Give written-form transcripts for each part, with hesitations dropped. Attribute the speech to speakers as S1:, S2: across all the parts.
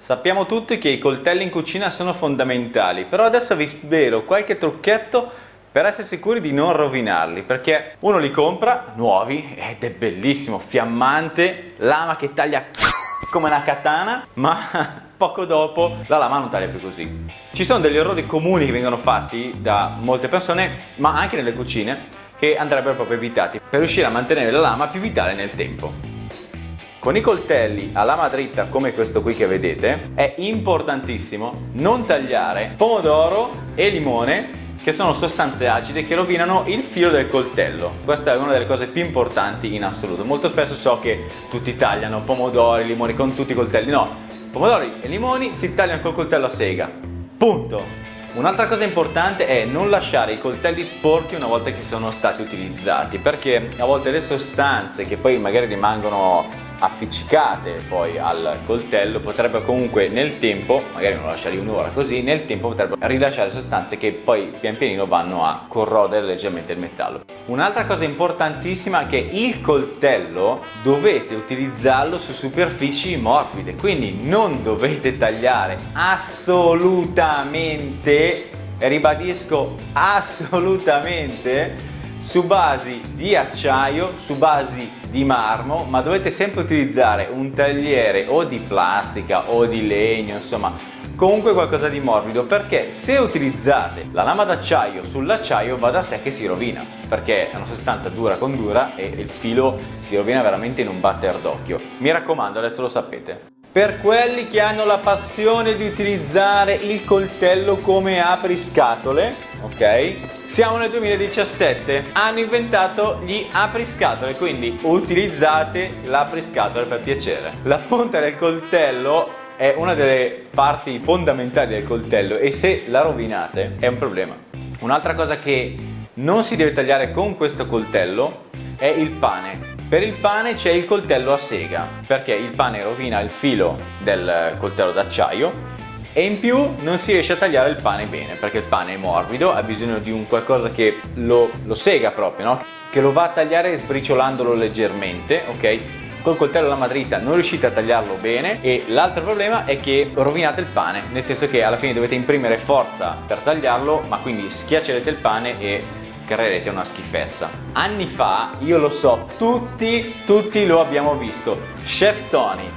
S1: Sappiamo tutti che i coltelli in cucina sono fondamentali, però adesso vi svelo qualche trucchetto per essere sicuri di non rovinarli, perché uno li compra nuovi ed è bellissimo, fiammante, lama che taglia come una katana, ma poco dopo la lama non taglia più così. Ci sono degli errori comuni che vengono fatti da molte persone, ma anche nelle cucine, che andrebbero proprio evitati per riuscire a mantenere la lama più vitale nel tempo. Con i coltelli a lama dritta come questo qui che vedete è importantissimo non tagliare pomodoro e limone, che sono sostanze acide che rovinano il filo del coltello. Questa è una delle cose più importanti in assoluto. Molto spesso so che tutti tagliano pomodori, limoni con tutti i coltelli. No, pomodori e limoni si tagliano col coltello a sega. Punto. Un'altra cosa importante è non lasciare i coltelli sporchi una volta che sono stati utilizzati, perché a volte le sostanze che poi magari rimangono appiccicate poi al coltello potrebbero comunque nel tempo, magari non lo lasciare un'ora così, nel tempo potrebbero rilasciare sostanze che poi pian pianino vanno a corrodere leggermente il metallo. Un'altra cosa importantissima è che il coltello dovete utilizzarlo su superfici morbide, quindi non dovete tagliare assolutamente, ribadisco assolutamente, su basi di acciaio, su basi di marmo, ma dovete sempre utilizzare un tagliere o di plastica o di legno, insomma comunque qualcosa di morbido, perché se utilizzate la lama d'acciaio sull'acciaio va da sé che si rovina, perché è una sostanza dura con dura e il filo si rovina veramente in un batter d'occhio. Mi raccomando, adesso lo sapete. Per quelli che hanno la passione di utilizzare il coltello come apriscatole, ok? Siamo nel 2017, hanno inventato gli apriscatole, quindi utilizzate l'apriscatole per piacere. La punta del coltello è una delle parti fondamentali del coltello e se la rovinate è un problema. Un'altra cosa che non si deve tagliare con questo coltello è il pane. Per il pane c'è il coltello a sega, perché il pane rovina il filo del coltello d'acciaio e in più non si riesce a tagliare il pane bene, perché il pane è morbido, ha bisogno di un qualcosa che lo sega proprio, no? Che lo va a tagliare sbriciolandolo leggermente, ok? Col coltello alla madrita non riuscite a tagliarlo bene e l'altro problema è che rovinate il pane, nel senso che alla fine dovete imprimere forza per tagliarlo, ma quindi schiaccerete il pane e creerete una schifezza. Anni fa, io lo so, tutti lo abbiamo visto, Chef Tony,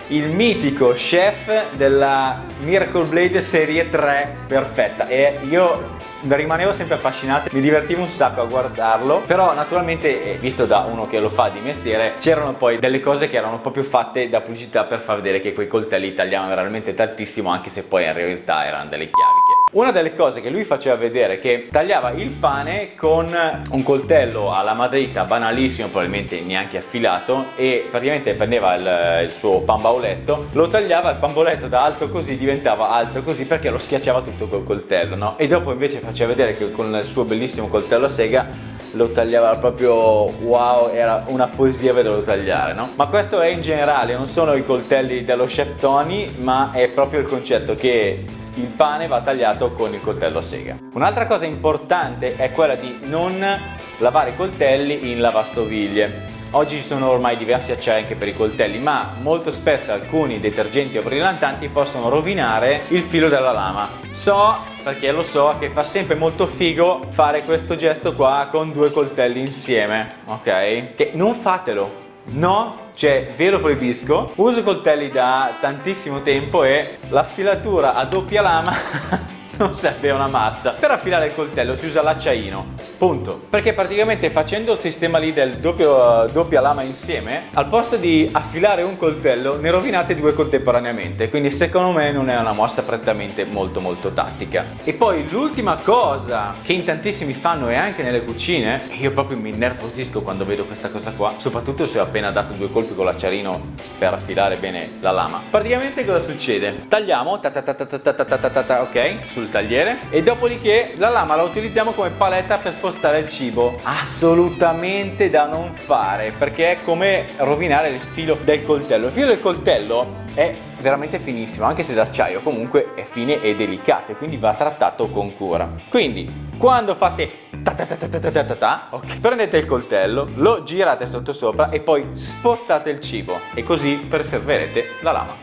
S1: il mitico chef della Miracle Blade serie 3 perfetta, e io rimanevo sempre affascinato, mi divertivo un sacco a guardarlo, però naturalmente visto da uno che lo fa di mestiere c'erano poi delle cose che erano proprio fatte da pubblicità per far vedere che quei coltelli tagliavano veramente tantissimo, anche se poi in realtà erano delle chiaviche. Una delle cose che lui faceva vedere è che tagliava il pane con un coltello alla madrita banalissimo, probabilmente neanche affilato, e praticamente prendeva il suo pan bauletto, lo tagliava, il pan bauletto da alto così diventava alto così perché lo schiacciava tutto col coltello, no? E dopo invece faceva vedere che con il suo bellissimo coltello a sega lo tagliava proprio, wow, era una poesia vederlo tagliare, no? Ma questo è in generale, non sono i coltelli dello Chef Tony, ma è proprio il concetto che il pane va tagliato con il coltello a sega. Un'altra cosa importante è quella di non lavare i coltelli in lavastoviglie. Oggi ci sono ormai diversi acciai anche per i coltelli, ma molto spesso alcuni detergenti o brillantanti possono rovinare il filo della lama. So, perché lo so, che fa sempre molto figo fare questo gesto qua con due coltelli insieme, ok? Che non fatelo, no, cioè ve lo proibisco. Uso coltelli da tantissimo tempo e la filatura a doppia lama non serve una mazza. Per affilare il coltello si usa l'acciaino, punto, perché praticamente facendo il sistema lì del doppia lama insieme, al posto di affilare un coltello ne rovinate due contemporaneamente, quindi secondo me non è una mossa prettamente molto tattica. E poi l'ultima cosa che in tantissimi fanno e anche nelle cucine, e io proprio mi innervosisco quando vedo questa cosa qua, soprattutto se ho appena dato due colpi con l'acciarino per affilare bene la lama. Praticamente cosa succede? Tagliamo ok, sul tagliere, e dopodiché la lama la utilizziamo come paletta per spostare il cibo. Assolutamente da non fare, perché è come rovinare il filo del coltello. Il filo del coltello è veramente finissimo, anche se d'acciaio comunque è fine e delicato e quindi va trattato con cura. Quindi quando fate ok, prendete il coltello, lo girate sottosopra e poi spostate il cibo e così preserverete la lama.